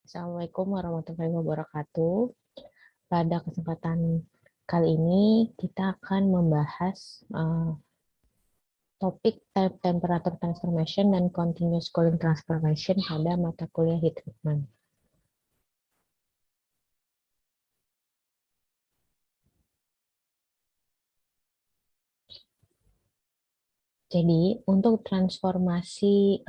Assalamualaikum warahmatullahi wabarakatuh. Pada kesempatan kali ini kita akan membahas topik temperature transformation dan continuous cooling transformation pada mata kuliah heat treatment. Jadi untuk transformasi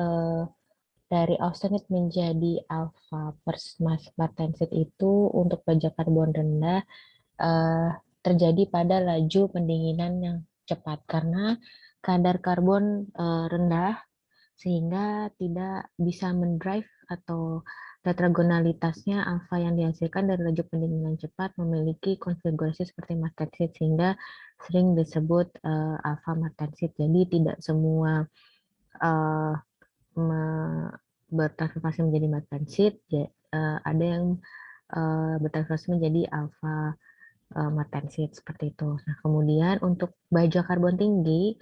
dari austenite menjadi alpha plus martensit itu untuk baja karbon rendah eh, terjadi pada laju pendinginan yang cepat karena kadar karbon rendah sehingga tidak bisa mendrive atau tetragonalitasnya alfa yang dihasilkan dari laju pendinginan cepat memiliki konfigurasi seperti martensit sehingga sering disebut alfa martensit. Jadi tidak semua uh, bertransformasi menjadi martensit, ada yang bertransformasi menjadi alfa martensit seperti itu. Nah, kemudian untuk baja karbon tinggi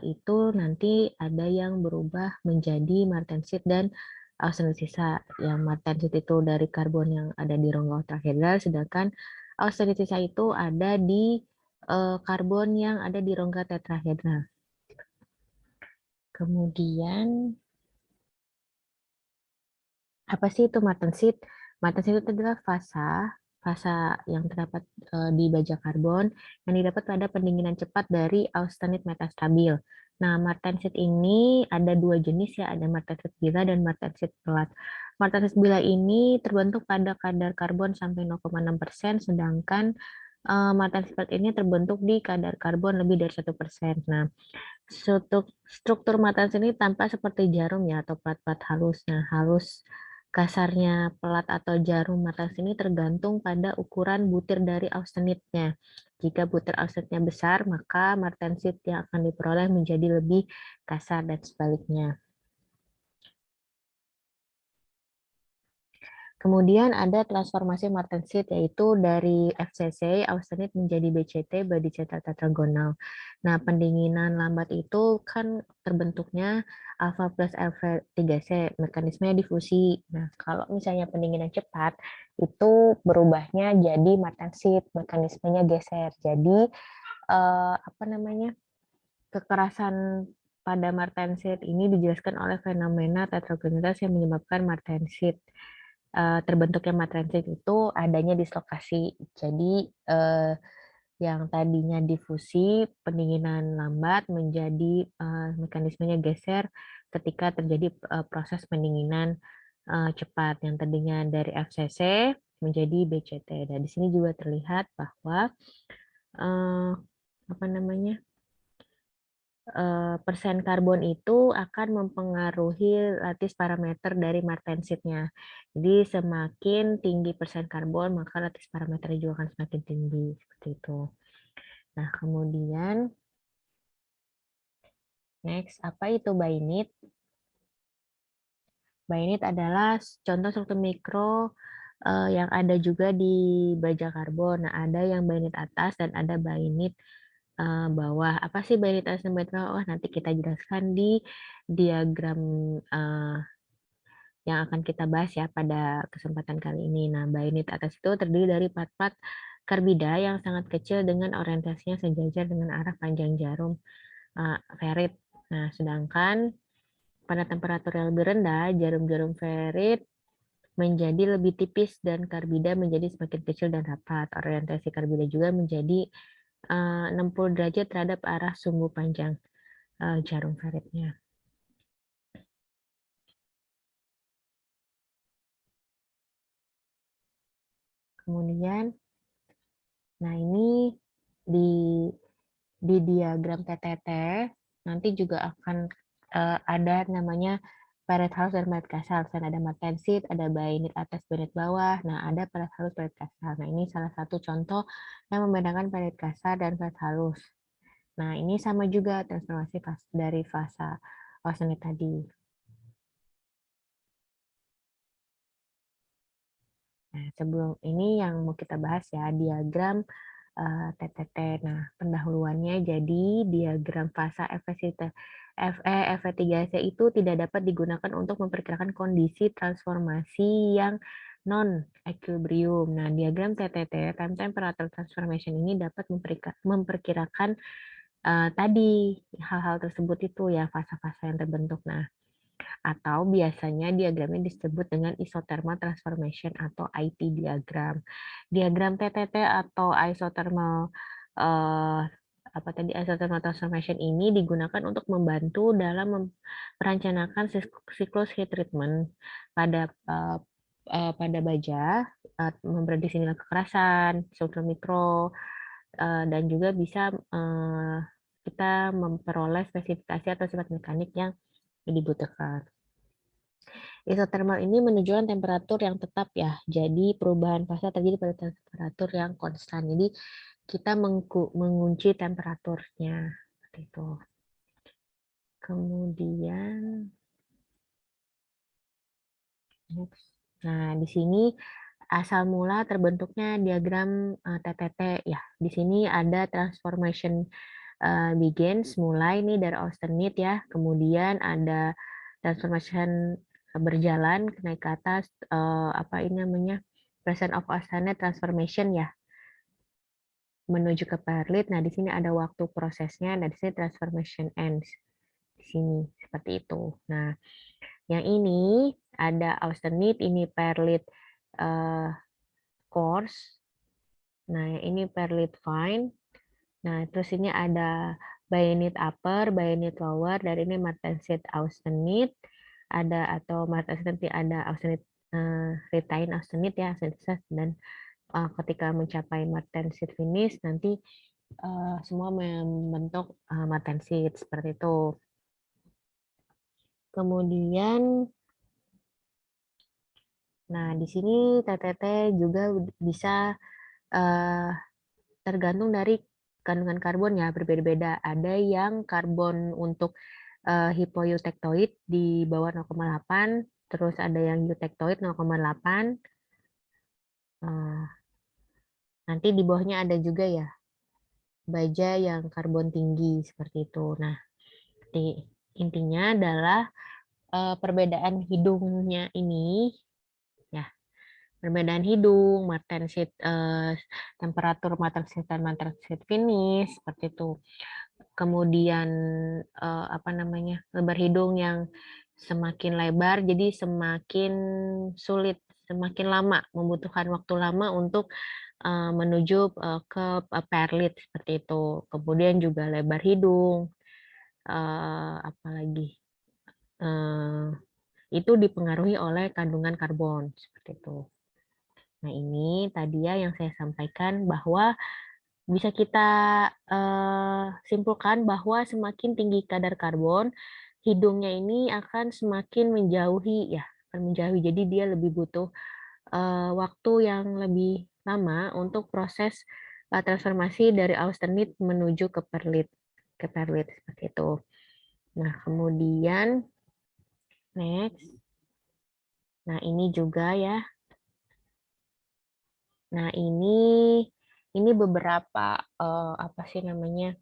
itu nanti ada yang berubah menjadi martensit dan austenit sisa. Yang martensit itu dari karbon yang ada di rongga tetrahedral, sedangkan austenit sisa itu ada di karbon yang ada di rongga tetrahedral. Kemudian apa sih itu martensit? Martensit itu adalah fasa yang terdapat di baja karbon yang didapat pada pendinginan cepat dari austenit metastabil. Nah, martensit ini ada dua jenis ya, ada martensit bila dan martensit pelat. Martensit bila ini terbentuk pada kadar karbon sampai 0,6%, sedangkan martensit pelat ini terbentuk di kadar karbon lebih dari 1%. Nah, struktur martensit ini tampak seperti jarum ya atau plat-plat halus. Nah, halus kasarnya pelat atau jarum martensit ini tergantung pada ukuran butir dari austenitnya. Jika butir austenitnya besar, maka martensit yang akan diperoleh menjadi lebih kasar dan sebaliknya. Kemudian ada transformasi martensit yaitu dari FCC austenit menjadi BCT body centered tetragonal. Nah, pendinginan lambat itu kan terbentuknya alfa plus alfa 3C, mekanismenya difusi. Nah, kalau misalnya pendinginan cepat itu berubahnya jadi martensit, mekanismenya geser. Jadi apa namanya? Kekerasan pada martensit ini dijelaskan oleh fenomena tetragonialitas yang menyebabkan martensit. Terbentuknya martensit itu adanya dislokasi. Jadi yang tadinya difusi pendinginan lambat menjadi mekanismenya geser ketika terjadi proses pendinginan cepat yang tadinya dari FCC menjadi BCT. Dan di sini juga terlihat bahwa apa namanya persen karbon itu akan mempengaruhi lattice parameter dari martensitnya. Jadi semakin tinggi persen karbon, maka lattice parameternya juga akan semakin tinggi. Seperti itu. Nah, kemudian next, apa itu bainit? Bainit adalah contoh struktur mikro yang ada juga di baja karbon. Nah, ada yang bainit atas dan ada bainit bawah. Apa sih bainit atas dan bainit bawah? Nanti kita jelaskan di diagram yang akan kita bahas ya pada kesempatan kali ini. Nah, bainit atas itu terdiri dari part-part karbida yang sangat kecil dengan orientasinya sejajar dengan arah panjang jarum ferit. Nah, sedangkan pada temperatur yang lebih rendah, jarum-jarum ferit menjadi lebih tipis dan karbida menjadi semakin kecil dan rapat. Orientasi karbida juga menjadi 60 derajat terhadap arah sumbu panjang jarum feritnya. Kemudian, nah ini di diagram TTT nanti juga akan ada namanya Parent House dan Parent Castle. Dan ada martensit, ada bainit atas, bainit bawah. Nah, ada Parent Halus, Parent Castle. Nah, ini salah satu contoh yang membedakan Parent Castle dan Parent Halus. Nah, ini sama juga transformasi dari fasa austenit tadi. Nah, sebelum ini yang mau kita bahas ya, diagram TTT. Nah, pendahuluannya jadi diagram fasa efektivitas Fe, Fe3C itu tidak dapat digunakan untuk memperkirakan kondisi transformasi yang non-equilibrium. Nah, diagram TTT, time temperature transformation ini dapat memperkirakan tadi hal-hal tersebut itu ya, fase-fase yang terbentuk. Nah, atau biasanya diagramnya disebut dengan isothermal transformation atau IT diagram. Diagram TTT atau isothermal isothermal transformation ini digunakan untuk membantu dalam merencanakan siklus heat treatment pada pada baja, memprediksi nilai kekerasan, struktur mikro, dan juga bisa kita memperoleh spesifikasi atau sifat mekanik yang dibutuhkan. Isothermal ini menunjukkan temperatur yang tetap ya. Jadi perubahan fase terjadi pada temperatur yang konstan. Jadi kita mengunci temperaturnya. Seperti itu. Kemudian, nah di sini asal mula terbentuknya diagram TTT ya. Di sini ada transformation begins mulai nih dari austenite ya. Kemudian ada transformation berjalan naik ke atas apa ini namanya present of austenite transformation ya menuju ke perlit. Nah, di sini ada waktu prosesnya. Nah, di sini transformation ends. Di sini seperti itu. Nah, yang ini ada austenite, ini perlit coarse. Nah, ini perlit fine. Nah, terus ini ada bayonet upper, bayonet lower, dari ini martensit austenite, ada atau martensit ada austenite retain austenite ya, dan ketika mencapai martensit finish nanti semua membentuk martensit seperti itu. Kemudian, nah di sini TTT juga bisa tergantung dari kandungan karbon ya berbeda-beda. Ada yang karbon untuk hipoeutektoid di bawah 0,8, terus ada yang eutektoid 0,8. Nanti di bawahnya ada juga ya baja yang karbon tinggi seperti itu. Nah, intinya adalah perbedaan hidungnya ini ya. Perbedaan hidung, martensit, temperatur martensit dan martensit finish seperti itu. Kemudian apa namanya lebar hidung yang semakin lebar jadi semakin sulit, semakin lama, membutuhkan waktu lama untuk menuju ke perlit seperti itu. Kemudian juga lebar hidung, apalagi itu dipengaruhi oleh kandungan karbon seperti itu. Nah ini tadi ya yang saya sampaikan bahwa bisa kita simpulkan bahwa semakin tinggi kadar karbon, hidungnya ini akan semakin menjauhi ya, akan menjauhi. Jadi dia lebih butuh waktu yang lebih lama untuk proses transformasi dari austenite menuju ke perlit seperti itu. Nah, kemudian next. Nah, ini juga ya. Nah, ini beberapa apa sih namanya?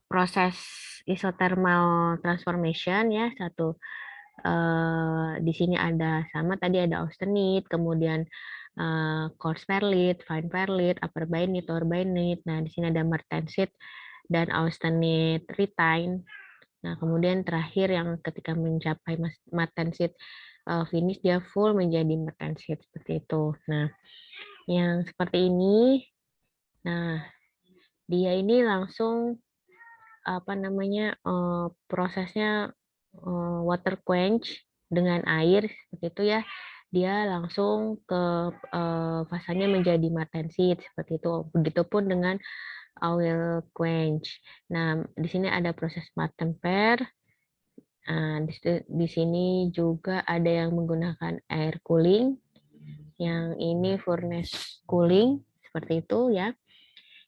Proses isothermal transformation ya satu di sini ada sama tadi ada austenite kemudian coarse perlit, fine perlit, upper bayonet, lower bayonet. Nah di sini ada martensit dan austenite retain. Nah kemudian terakhir yang ketika mencapai martensit finish dia full menjadi martensit seperti itu. Nah yang seperti ini, nah dia ini langsung apa namanya prosesnya water quench dengan air seperti itu ya dia langsung ke fasanya menjadi martensit seperti itu begitupun dengan oil quench. Nah di sini ada proses martenper. Nah, di sini juga ada yang menggunakan air cooling yang ini furnace cooling seperti itu ya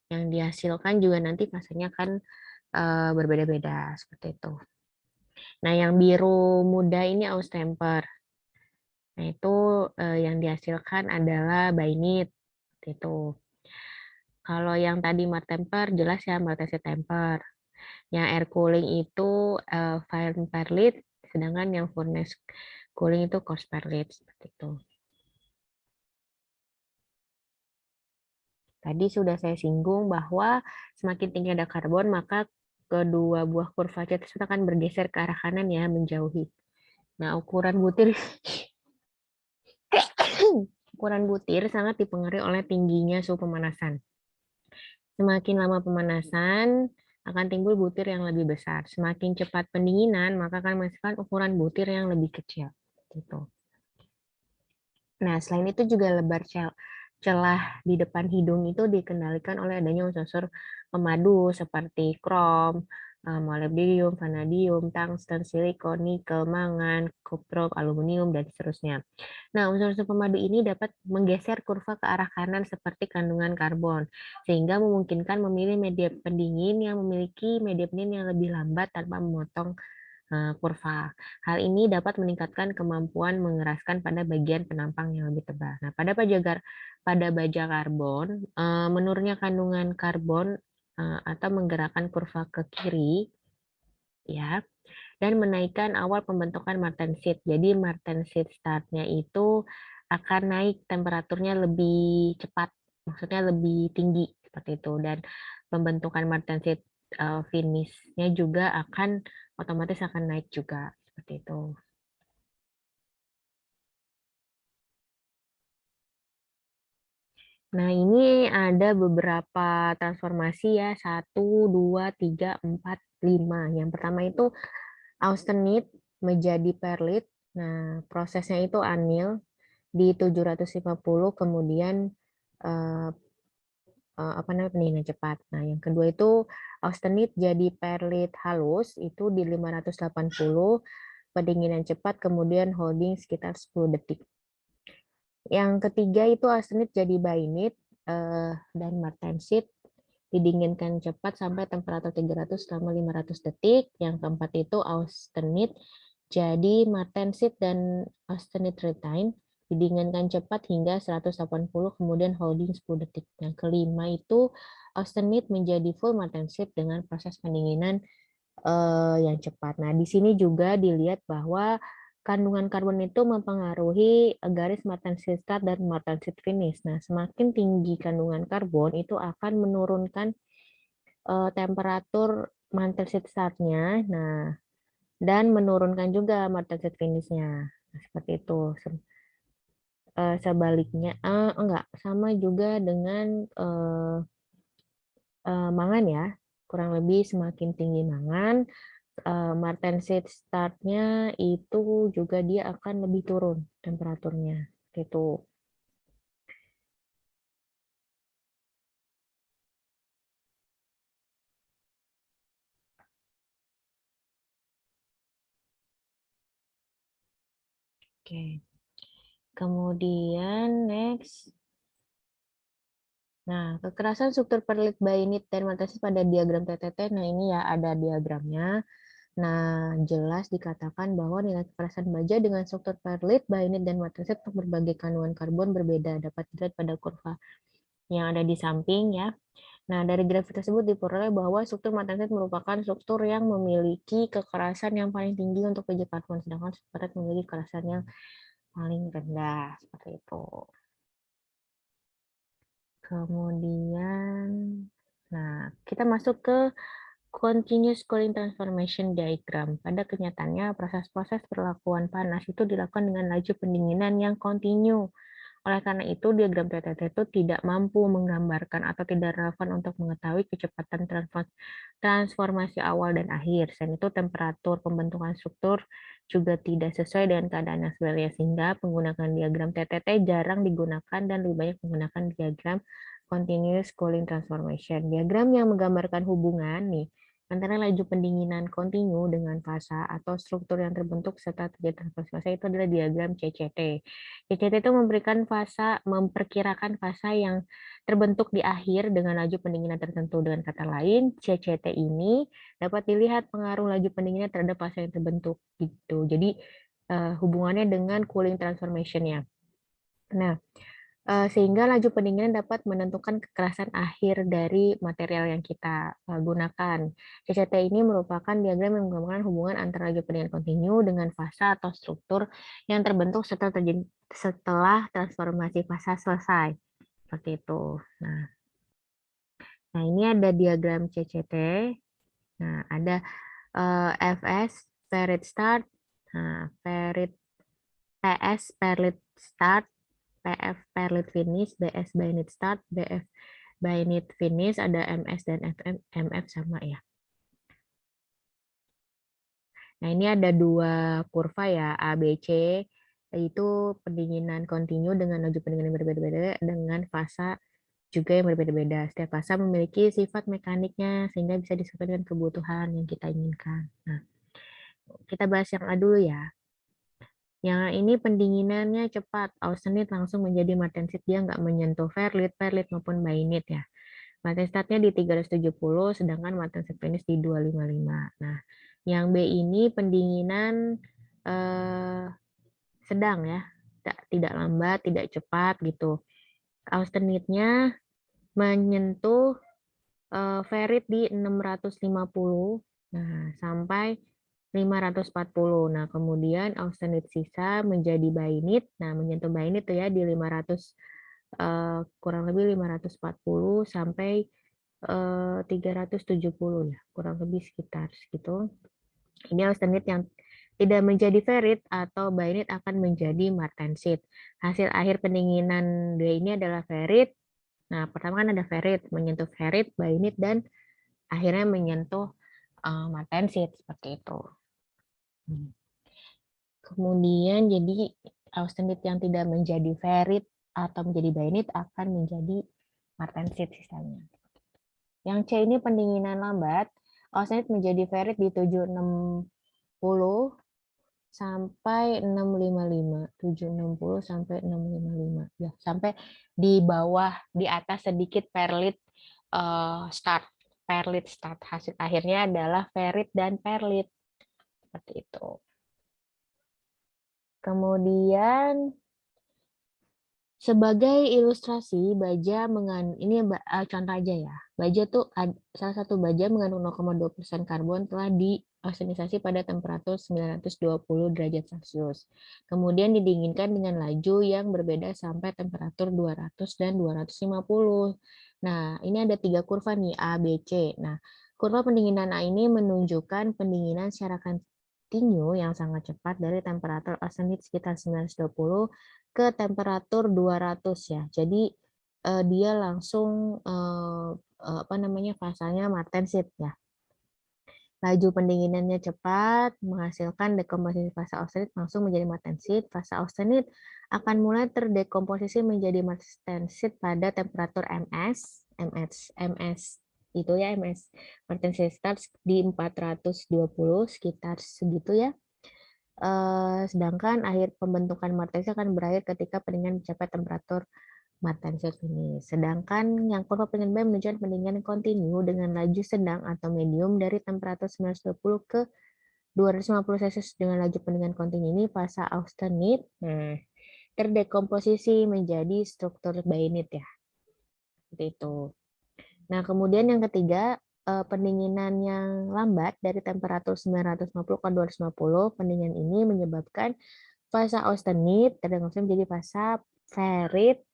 yang dihasilkan juga nanti fasanya kan berbeda-beda seperti itu. Nah, yang biru muda ini austemper. Nah, itu yang dihasilkan adalah bainit. Itu. Kalau yang tadi martemper jelas ya martensit temper. Yang air cooling itu fine perlit, sedangkan yang furnace cooling itu coarse perlit seperti itu. Tadi sudah saya singgung bahwa semakin tinggi ada karbon, maka kedua buah kurva C tersebut akan bergeser ke arah kanan ya, menjauhi. Nah, ukuran butir ukuran butir sangat dipengaruhi oleh tingginya suhu pemanasan. Semakin lama pemanasan, akan timbul butir yang lebih besar. Semakin cepat pendinginan, maka akan menghasilkan ukuran butir yang lebih kecil. Gitu. Nah, selain itu juga lebar celah di depan hidung itu dikendalikan oleh adanya unsur pemadu seperti krom, molybdenum, vanadium, tungsten, silikon, nikel, mangan, kupro, aluminium, dan seterusnya. Nah, unsur-unsur pemadu ini dapat menggeser kurva ke arah kanan seperti kandungan karbon, sehingga memungkinkan memilih media pendingin yang memiliki media pendingin yang lebih lambat tanpa memotong kurva. Hal ini dapat meningkatkan kemampuan mengeraskan pada bagian penampang yang lebih tebal. Nah, pada baja karbon, menurunnya kandungan karbon atau menggerakkan kurva ke kiri, ya, dan menaikkan awal pembentukan martensit. Jadi martensit startnya itu akan naik temperaturnya lebih cepat, maksudnya lebih tinggi seperti itu. Dan pembentukan martensit finishnya juga akan otomatis akan naik juga seperti itu. Nah, ini ada beberapa transformasi ya, 1, 2, 3, 4, 5. Yang pertama itu austenit menjadi perlit. Nah, prosesnya itu anil di 750, kemudian eh, apa namanya pendinginan cepat. Nah, yang kedua itu austenit jadi perlit halus itu di 580 pendinginan cepat, kemudian holding sekitar 10 detik. Yang ketiga itu austenit jadi bainit dan martensit didinginkan cepat sampai temperatur 300 selama 500 detik. Yang keempat itu austenit jadi martensit dan austenit retain didinginkan cepat hingga 180 kemudian holding 10 detik. Yang kelima itu austenit menjadi full martensit dengan proses pendinginan yang cepat. Nah, di sini juga dilihat bahwa kandungan karbon itu mempengaruhi garis martensit start dan martensit finish. Nah, semakin tinggi kandungan karbon itu akan menurunkan temperatur martensit startnya. Nah, dan menurunkan juga martensit finishnya. Nah, seperti itu. Sebaliknya, enggak sama juga dengan mangan ya. Kurang lebih semakin tinggi mangan, martensit startnya itu juga dia akan lebih turun temperaturnya gitu. Oke. Kemudian next. Nah, kekerasan struktur perlit bainit dan martensit pada diagram TTT. Nah, ini ya ada diagramnya. Nah, jelas dikatakan bahwa nilai kekerasan baja dengan struktur perlit, bainit, dan martensit untuk berbagai kandungan karbon berbeda. Dapat dilihat pada kurva yang ada di samping ya. Nah, dari grafik tersebut diperoleh bahwa struktur martensit merupakan struktur yang memiliki kekerasan yang paling tinggi untuk baja karbon, sedangkan struktur perlit memiliki kekerasan yang paling rendah. Seperti itu. Kemudian, nah, kita masuk ke continuous cooling transformation diagram. Pada kenyataannya, proses-proses perlakuan panas itu dilakukan dengan laju pendinginan yang kontinu. Oleh karena itu, diagram TTT itu tidak mampu menggambarkan atau tidak relevan untuk mengetahui kecepatan transformasi awal dan akhir. Selain itu, temperatur pembentukan struktur juga tidak sesuai dengan keadaan yang sebenarnya, sehingga penggunaan diagram TTT jarang digunakan dan lebih banyak menggunakan diagram continuous cooling transformation. Diagram yang menggambarkan hubungan nih antara laju pendinginan kontinu dengan fasa atau struktur yang terbentuk setelah terjadi transformasi itu adalah diagram CCT. CCT itu memperkirakan fasa yang terbentuk di akhir dengan laju pendinginan tertentu. Dengan kata lain, CCT ini dapat dilihat pengaruh laju pendinginan terhadap fasa yang terbentuk gitu. Jadi hubungannya dengan cooling transformation-nya. Nah, sehingga laju pendinginan dapat menentukan kekerasan akhir dari material yang kita gunakan. CCT ini merupakan diagram yang menggambarkan hubungan antara laju pendinginan kontinu dengan fasa atau struktur yang terbentuk setelah transformasi fasa selesai. Seperti itu. Nah, ini ada diagram CCT. Nah, ada FS, Ferit Start, nah, PS, Perlit Start, PF Perlit Finish, BS Bainit Start, BF Bainit Finish, ada MS dan MF sama ya. Nah, ini ada dua kurva ya, A, B, C, yaitu pendinginan kontinu dengan laju pendinginan yang berbeda-beda dengan fasa juga yang berbeda-beda. Setiap fasa memiliki sifat mekaniknya sehingga bisa disesuaikan dengan kebutuhan yang kita inginkan. Nah, kita bahas yang A dulu ya. Yang ini pendinginannya cepat, austenit langsung menjadi martensit, dia nggak menyentuh perlit maupun bainit ya. Martenstatnya di 370, sedangkan martensit finish di 255. Nah, yang B ini pendinginan sedang ya, tidak lambat, tidak cepat gitu. Austenitnya menyentuh ferit di 650, nah sampai 540. Nah, kemudian austenit sisa menjadi bainit. Nah, menyentuh bainit tuh ya di 500 kurang lebih 540 sampai 370 ya, kurang lebih sekitar segitu. Ini austenit yang tidak menjadi ferit atau bainit akan menjadi martensit. Hasil akhir pendinginan D ini adalah ferit. Nah, pertama kan ada ferit, menyentuh ferit, bainit, dan akhirnya menyentuh martensit seperti itu. Kemudian jadi austenit yang tidak menjadi ferit atau menjadi bainit akan menjadi martensit sisanya. Yang C ini pendinginan lambat, austenit menjadi ferit di 760 sampai 655, 760 sampai 655 ya, sampai di bawah, di atas sedikit perlit start. Perlit start, hasil akhirnya adalah ferit dan perlit seperti itu. Kemudian sebagai ilustrasi, baja mengandung, ini contoh aja ya, baja tuh salah satu baja mengandung 0,2% karbon telah diaustenisasi pada temperatur 920 derajat Celcius. Kemudian didinginkan dengan laju yang berbeda sampai temperatur 200 dan 250. Nah, ini ada 3 kurva nih, A, B, C. Nah, kurva pendinginan A ini menunjukkan pendinginan secara kontinu yang sangat cepat dari temperatur austenit sekitar 920 ke temperatur 200 ya. Jadi dia langsung fasanya martensit ya. Laju pendinginannya cepat, menghasilkan dekomposisi fasa austenit langsung menjadi martensit. Fasa austenit akan mulai terdekomposisi menjadi martensit pada temperatur MS itu ya, MS. Martensit start di 420 sekitar segitu ya. Sedangkan akhir pembentukan martensit akan berakhir ketika pendinginan mencapai temperatur martensit finish. Sedangkan yang kurva pendinginan B menunjukkan pendinginan kontinu dengan laju sedang atau medium dari temperatur 920 ke 250 Celcius dengan laju pendinginan kontinu ini fasa austenit terdekomposisi menjadi struktur bainit ya. Seperti itu. Nah, kemudian yang ketiga, pendinginan yang lambat dari temperatur 950 ke 250, pendinginan ini menyebabkan fasa austenit terdekomposisi menjadi fasa ferit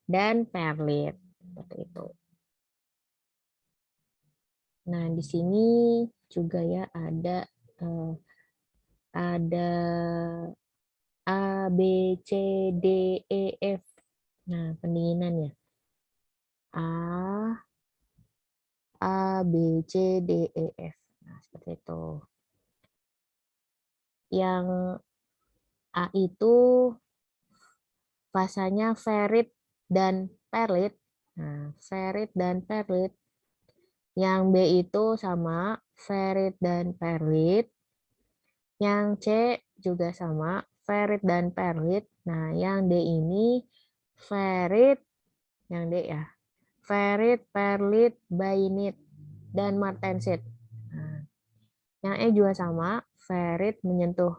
dan perlit. Seperti itu. Nah, di sini juga ya ada A, B, C, D, E, F. Nah, pendinginannya. A, B, C, D, E, F. Nah, seperti itu. Yang A itu fasanya ferit dan perlit. Nah, ferit dan perlit. Yang B itu sama, ferit dan perlit. Yang C juga sama, ferit dan perlit. Nah, yang D ini ferit, yang D ya, ferit, perlit, bainit, dan martensit. Nah, yang E juga sama, ferit menyentuh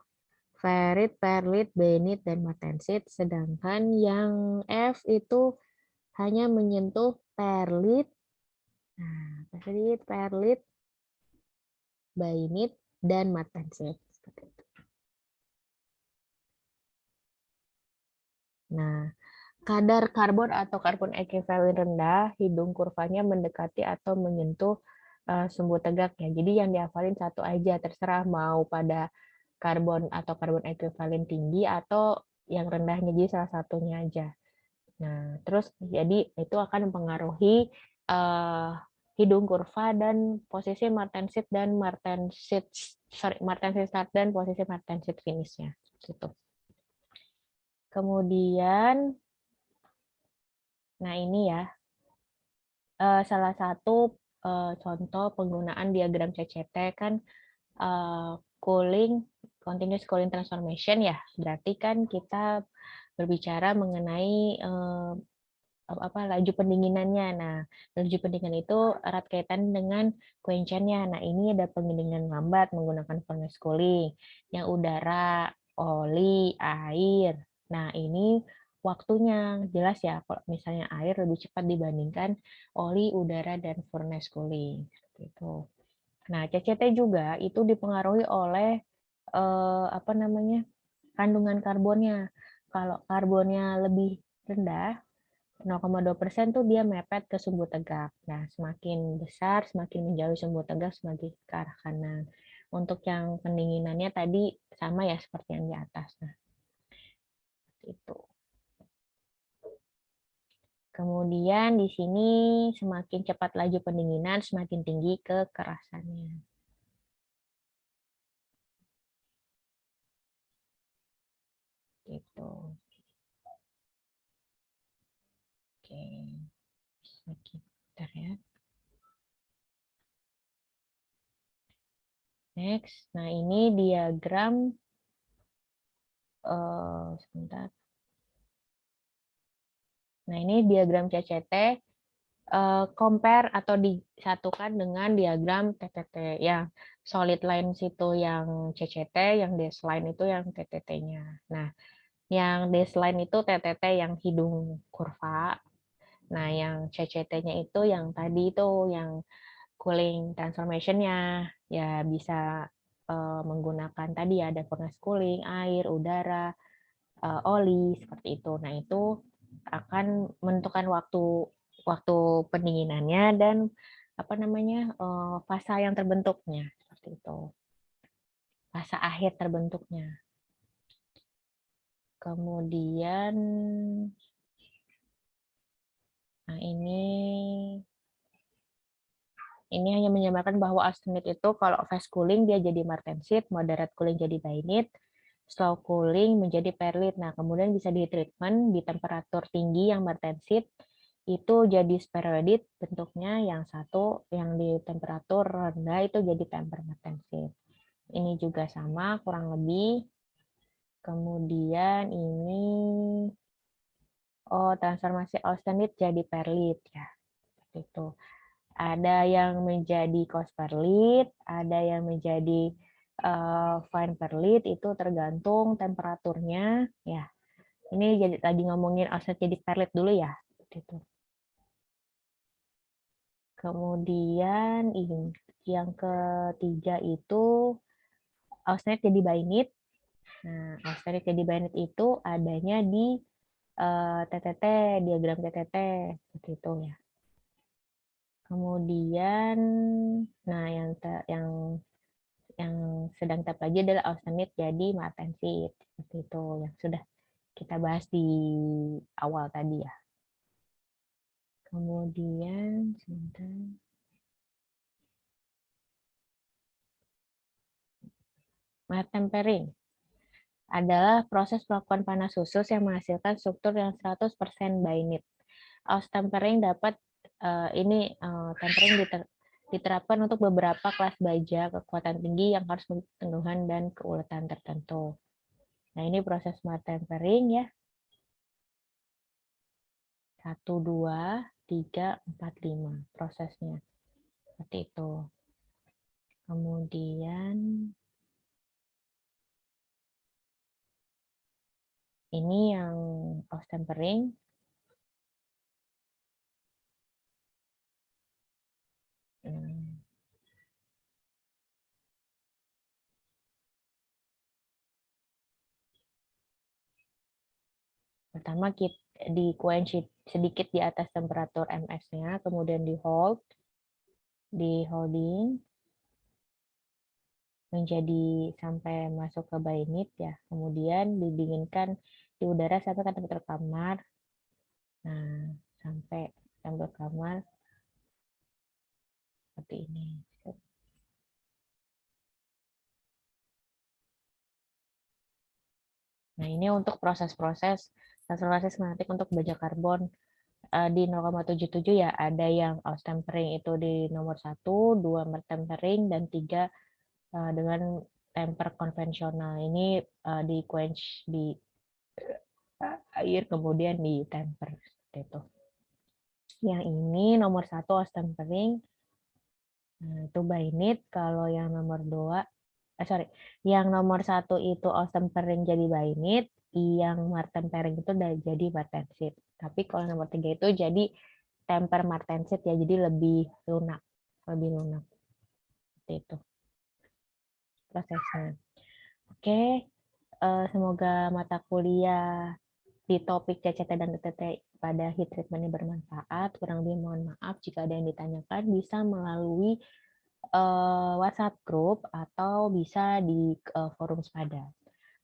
Ferrit, perlit, bainit, dan martensit. Sedangkan yang F itu hanya menyentuh perlit, nah, perlit, bainit, dan martensit. Nah, kadar karbon atau karbon ekuivalen rendah, hidung kurvanya mendekati atau menyentuh sumbu tegak ya. Jadi yang dihafalin satu aja, terserah mau pada karbon atau karbon ekuivalen tinggi atau yang rendahnya, jadi salah satunya aja. Nah, terus jadi itu akan mempengaruhi hidung kurva dan posisi martensit dan martensit start dan posisi martensit finishnya. Gitu. Kemudian, nah ini ya, salah satu contoh penggunaan diagram CCT kan continuous cooling transformation ya. Berarti kan kita berbicara mengenai laju pendinginannya. Nah, laju pendinginan itu erat kaitan dengan quench-nya. Nah, ini ada pendinginan lambat menggunakan furnace cooling, yang udara, oli, air. Nah, ini waktunya jelas ya, kalau misalnya air lebih cepat dibandingkan oli, udara, dan furnace cooling. Gitu. Nah, CCT juga itu dipengaruhi oleh kandungan karbonnya. Kalau karbonnya lebih rendah, 0,2% tuh dia mepet ke sumbu tegak. Nah, semakin besar, semakin menjauhi sumbu tegak, semakin ke arah kanan. Untuk yang pendinginannya tadi sama ya seperti yang di atas. Nah, itu. Kemudian di sini semakin cepat laju pendinginan, semakin tinggi kekerasannya. Gitu. Oke. Sebentar ya. Next. Nah, ini diagram sebentar. Nah, ini diagram CCT compare atau disatukan dengan diagram TTT. Yang solid line itu yang CCT, yang dash-line itu yang TTT-nya. Nah, yang dash-line itu TTT yang hidung kurva. Nah, yang CCT-nya itu yang tadi itu yang cooling transformation-nya. Ya, bisa menggunakan tadi ada furnace cooling, air, udara, oli, seperti itu. Nah, itu akan menentukan waktu waktu pendinginannya dan fasa yang terbentuknya seperti itu, fasa akhir terbentuknya. Kemudian, nah ini hanya menyamarkan bahwa austenite itu kalau fast cooling dia jadi martensit, moderate cooling jadi bainit, slow cooling menjadi perlit. Nah, kemudian bisa di treatment di temperatur tinggi yang martensit itu jadi spheroid bentuknya, yang satu yang di temperatur rendah itu jadi temper martensit. Ini juga sama kurang lebih. Kemudian ini transformasi austenite jadi perlit ya. Seperti itu. Ada yang menjadi coarse perlit, ada yang menjadi fine perlit, itu tergantung temperaturnya ya. Ini jadi lagi ngomongin austenite jadi perlit dulu ya. Gitu. Kemudian ini yang ketiga itu austenite jadi bainit. Nah, austenite jadi bainit itu adanya di TTT, diagram TTT seperti itu ya. Kemudian, nah yang sedang kita pelajari adalah austenite jadi martensit seperti itu yang sudah kita bahas di awal tadi ya. Kemudian sebentar. Tempering adalah proses pelakukan panas khusus yang menghasilkan struktur yang 100% bainit. Aus tempering dapat tempering diterapkan untuk beberapa kelas baja kekuatan tinggi yang harus keteguhan dan keuletan tertentu. Nah, ini proses smart tempering ya. 1, 2, 3, 4, 5 prosesnya. Seperti itu. Kemudian Ini yang tempering. Pertama kita di quench sedikit di atas temperatur MS-nya, kemudian di holding menjadi sampai masuk ke bainit ya. Kemudian didinginkan di udara sampai ke temperatur kamar. Nah, sampai temperatur kamar seperti ini. Nah, ini untuk proses-proses nanti untuk baja karbon di 0,77 ya, ada yang aus tempering itu di nomor 1, 2 mertempering, dan 3 dengan temper konvensional. Ini di quench di air, kemudian di temper seperti itu. Yang ini nomor 1 aus tempering, nah, itu bainit. Kalau yang nomor 2, yang nomor 1 itu aus tempering jadi bainit, yang martempering itu udah jadi martensit. Tapi kalau nomor 3 itu jadi temper martensit ya, jadi lebih lunak, seperti itu prosesnya. Oke, semoga mata kuliah di topik CCT dan TTT pada heat treatment ini bermanfaat. Kurang lebih mohon maaf jika ada yang ditanyakan, bisa melalui WhatsApp group atau bisa di forum SPADA.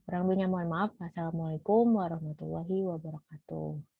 Kurang lebihnya mohon maaf. Wassalamualaikum warahmatullahi wabarakatuh.